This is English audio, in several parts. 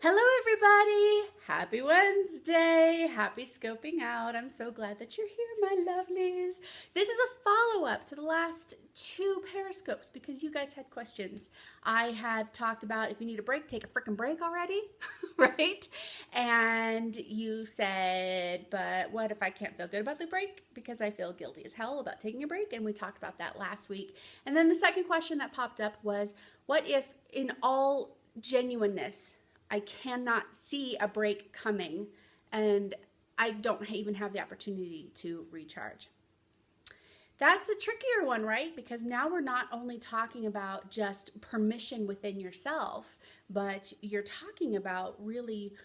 Hello, everybody. Happy Wednesday. Happy scoping out. I'm so glad that you're here, my lovelies. This is a follow-up to the last two Periscopes because you guys had questions. I had talked about if you need a break, take a freaking break already, right? And you said, but what if I can't feel good about the break because I feel guilty as hell about taking a break? And we talked about that last week. And then the second question that popped up was, what if in all genuineness, I cannot see a break coming and I don't even have the opportunity to recharge? That's a trickier one, right? Because now we're not only talking about just permission within yourself, but you're talking about really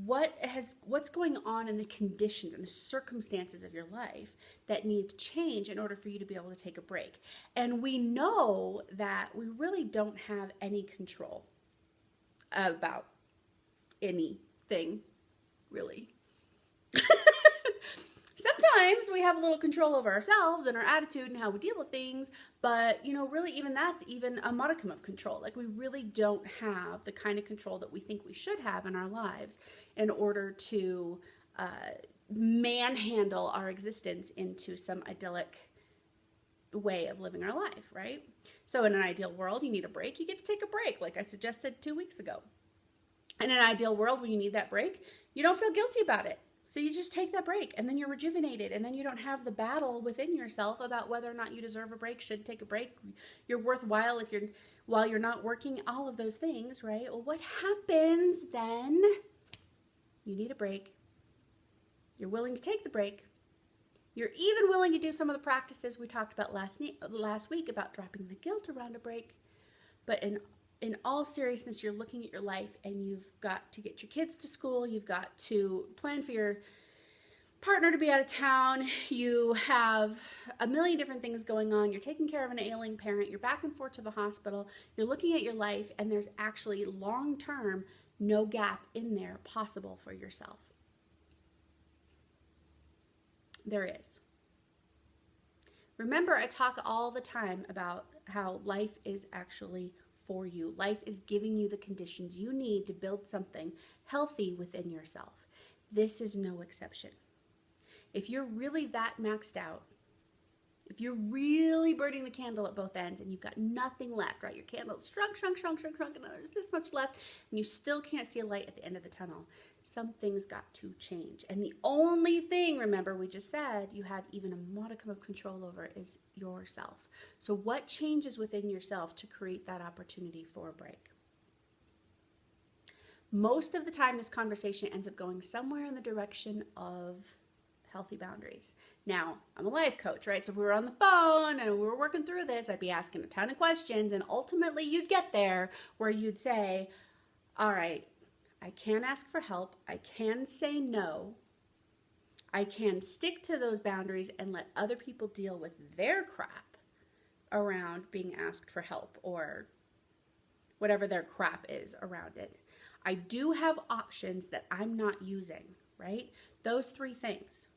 what's going on in the conditions and the circumstances of your life that need to change in order for you to be able to take a break. And we know that we really don't have any control about anything, really. Sometimes we have a little control over ourselves and our attitude and how we deal with things, but really even that's even a modicum of control. Like, we really don't have the kind of control that we think we should have in our lives in order to manhandle our existence into some idyllic way of living our life, right? So in an ideal world, you need a break, you get to take a break, like I suggested 2 weeks ago. In an ideal world, when you need that break, you don't feel guilty about it. So you just take that break and then you're rejuvenated, and then you don't have the battle within yourself about whether or not you deserve a break, should take a break, you're worthwhile while you're not working, all of those things, right? Well, what happens then? You need a break. You're willing to take the break. You're even willing to do some of the practices we talked about last week about dropping the guilt around a break. But in all seriousness, you're looking at your life and you've got to get your kids to school. You've got to plan for your partner to be out of town. You have a million different things going on. You're taking care of an ailing parent. You're back and forth to the hospital. You're looking at your life, and there's actually long-term no gap in there possible for yourself. There is. Remember, I talk all the time about how life is actually for you. Life is giving you the conditions you need to build something healthy within yourself. This is no exception. If you're really that maxed out, if you're really burning the candle at both ends and you've got nothing left, right? Your candle's shrunk, and there's this much left, and you still can't see a light at the end of the tunnel. Something's got to change. And the only thing, remember, we just said you have even a modicum of control over is yourself. So what changes within yourself to create that opportunity for a break? Most of the time, this conversation ends up going somewhere in the direction of healthy boundaries. Now, I'm a life coach, right? So if we were on the phone and we were working through this, I'd be asking a ton of questions, and ultimately you'd get there where you'd say, all right, I can ask for help. I can say no. I can stick to those boundaries and let other people deal with their crap around being asked for help or whatever their crap is around it. I do have options that I'm not using, right? Those three things.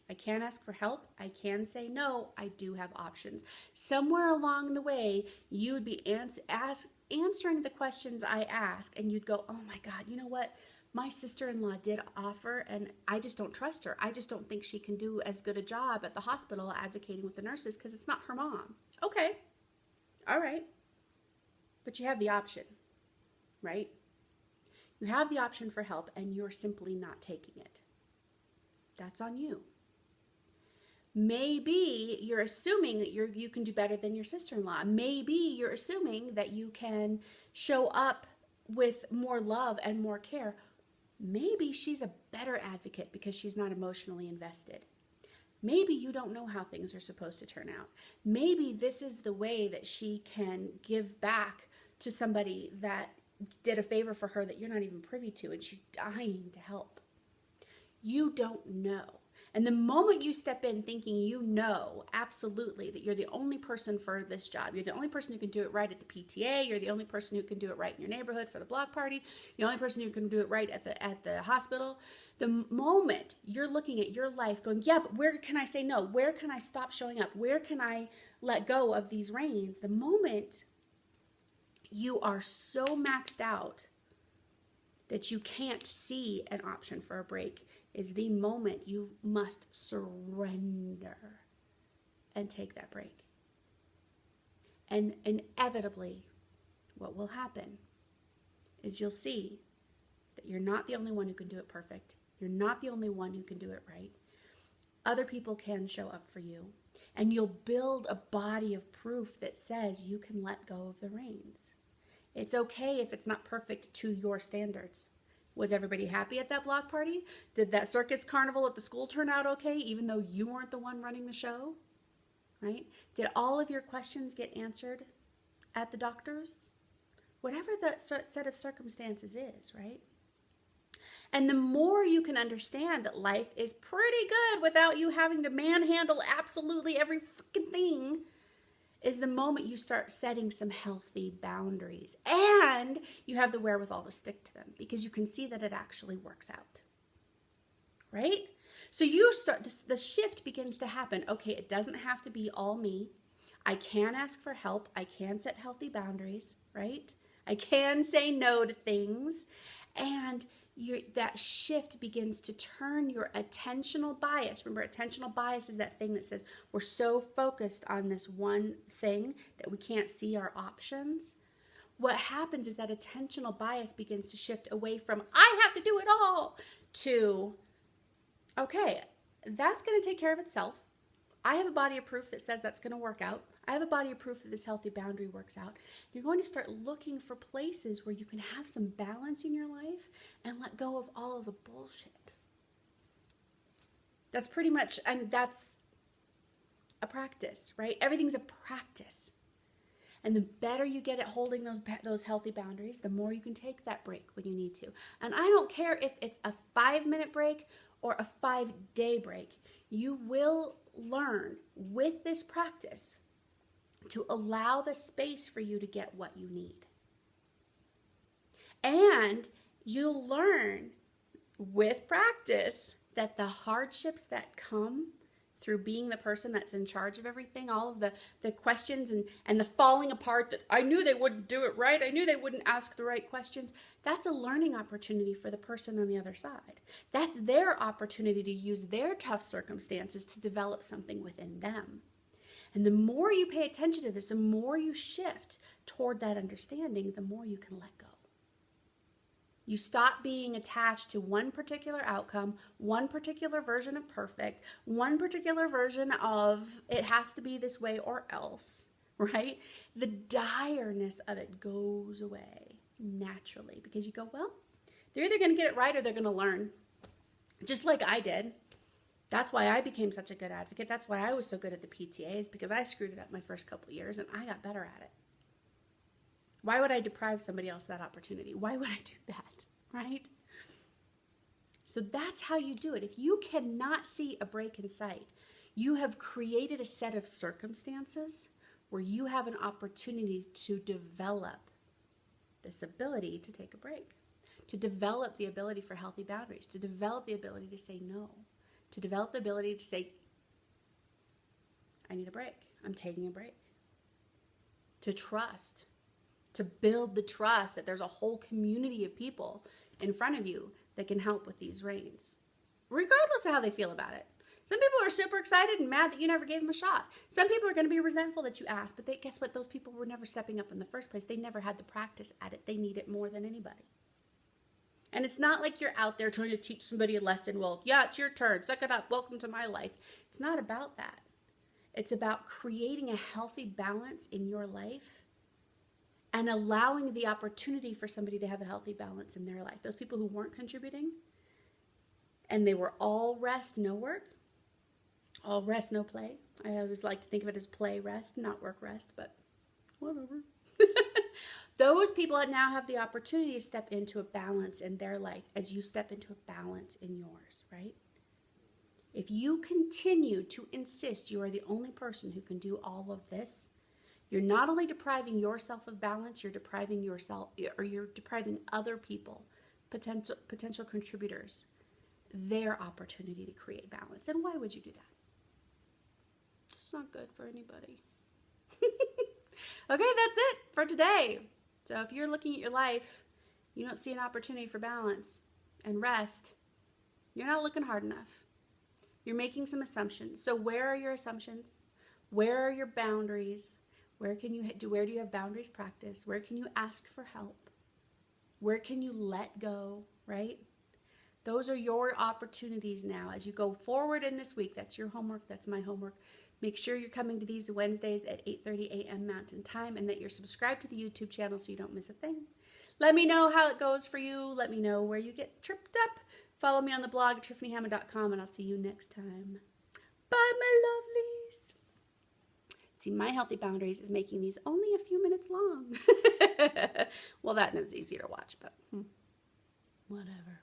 I can ask for help. I can say no. I do have options. Somewhere along the way, you would be answering the questions I ask, and you'd go, oh my God, you know what? My sister-in-law did offer, and I just don't trust her. I just don't think she can do as good a job at the hospital advocating with the nurses because it's not her mom. Okay. All right. But you have the option, right? You have the option for help, and you're simply not taking it. That's on you. Maybe you're assuming that you can do better than your sister-in-law. Maybe you're assuming that you can show up with more love and more care. Maybe she's a better advocate because she's not emotionally invested. Maybe you don't know how things are supposed to turn out. Maybe this is the way that she can give back to somebody that did a favor for her that you're not even privy to, and she's dying to help. You don't know. And the moment you step in thinking you know absolutely that you're the only person for this job, you're the only person who can do it right at the PTA, you're the only person who can do it right in your neighborhood for the block party, you're the only person who can do it right at the hospital, the moment you're looking at your life going, yeah, but where can I say no? Where can I stop showing up? Where can I let go of these reins? The moment you are so maxed out that you can't see an option for a break is the moment you must surrender and take that break. And inevitably, what will happen is you'll see that you're not the only one who can do it perfect. You're not the only one who can do it right. Other people can show up for you. And you'll build a body of proof that says you can let go of the reins. It's okay if it's not perfect to your standards. Was everybody happy at that block party? Did that circus carnival at the school turn out okay, even though you weren't the one running the show? Right? Did all of your questions get answered at the doctor's? Whatever that set of circumstances is, right? And the more you can understand that life is pretty good without you having to manhandle absolutely every freaking thing, is the moment you start setting some healthy boundaries. And you have the wherewithal to stick to them because you can see that it actually works out. Right? So you start, the shift begins to happen. Okay, it doesn't have to be all me. I can ask for help. I can set healthy boundaries, right? I can say no to things. And that shift begins to turn your attentional bias. Remember, attentional bias is that thing that says we're so focused on this one thing that we can't see our options. What happens is that attentional bias begins to shift away from I have to do it all to, okay, that's going to take care of itself. I have a body of proof that says that's going to work out. I have a body of proof that this healthy boundary works out. You're going to start looking for places where you can have some balance in your life and let go of all of the bullshit. That's pretty much, that's a practice, right? Everything's a practice. And the better you get at holding those healthy boundaries, the more you can take that break when you need to. And I don't care if it's a 5-minute break or a 5-day break. You will learn with this practice to allow the space for you to get what you need. And you'll learn with practice that the hardships that come through being the person that's in charge of everything, all of the questions and the falling apart that I knew they wouldn't do it right, I knew they wouldn't ask the right questions, that's a learning opportunity for the person on the other side. That's their opportunity to use their tough circumstances to develop something within them. And the more you pay attention to this, the more you shift toward that understanding, the more you can let go. You stop being attached to one particular outcome, one particular version of perfect, one particular version of it has to be this way or else, right? The direness of it goes away naturally because you go, well, they're either going to get it right or they're going to learn. Just like I did. That's why I became such a good advocate. That's why I was so good at the PTAs, because I screwed it up my first couple of years and I got better at it. Why would I deprive somebody else of that opportunity? Why would I do that, right? So that's how you do it. If you cannot see a break in sight, you have created a set of circumstances where you have an opportunity to develop this ability to take a break, to develop the ability for healthy boundaries, to develop the ability to say no, to develop the ability to say, I need a break. I'm taking a break. To trust, to build the trust that there's a whole community of people in front of you that can help with these reins, regardless of how they feel about it. Some people are super excited and mad that you never gave them a shot. Some people are going to be resentful that you asked, but guess what? Those people were never stepping up in the first place. They never had the practice at it. They need it more than anybody. And it's not like you're out there trying to teach somebody a lesson. Well, yeah, it's your turn. Suck it up. Welcome to my life. It's not about that. It's about creating a healthy balance in your life and allowing the opportunity for somebody to have a healthy balance in their life. Those people who weren't contributing and they were all rest, no work, all rest, no play. I always like to think of it as play, rest, not work, rest, but whatever. Those people now have the opportunity to step into a balance in their life as you step into a balance in yours, right? If you continue to insist you are the only person who can do all of this, you're not only depriving yourself of balance, you're depriving yourself, or you're depriving other people, potential contributors, their opportunity to create balance. And why would you do that? It's not good for anybody. Okay, that's it for today. So if you're looking at your life you don't see an opportunity for balance and rest, you're not looking hard enough. You're making some assumptions. So where are your assumptions? Where are your boundaries? Where do you have boundaries practice? Where can you ask for help? Where can you let go, right? Those are your opportunities now as you go forward in this week. That's your homework. That's my homework. Make sure you're coming to these Wednesdays at 8:30 a.m. Mountain Time and that you're subscribed to the YouTube channel so you don't miss a thing. Let me know how it goes for you. Let me know where you get tripped up. Follow me on the blog at tiffanyhammond.com and I'll see you next time. Bye, my lovelies. See, my healthy boundaries is making these only a few minutes long. Well, that is easy to watch, but whatever.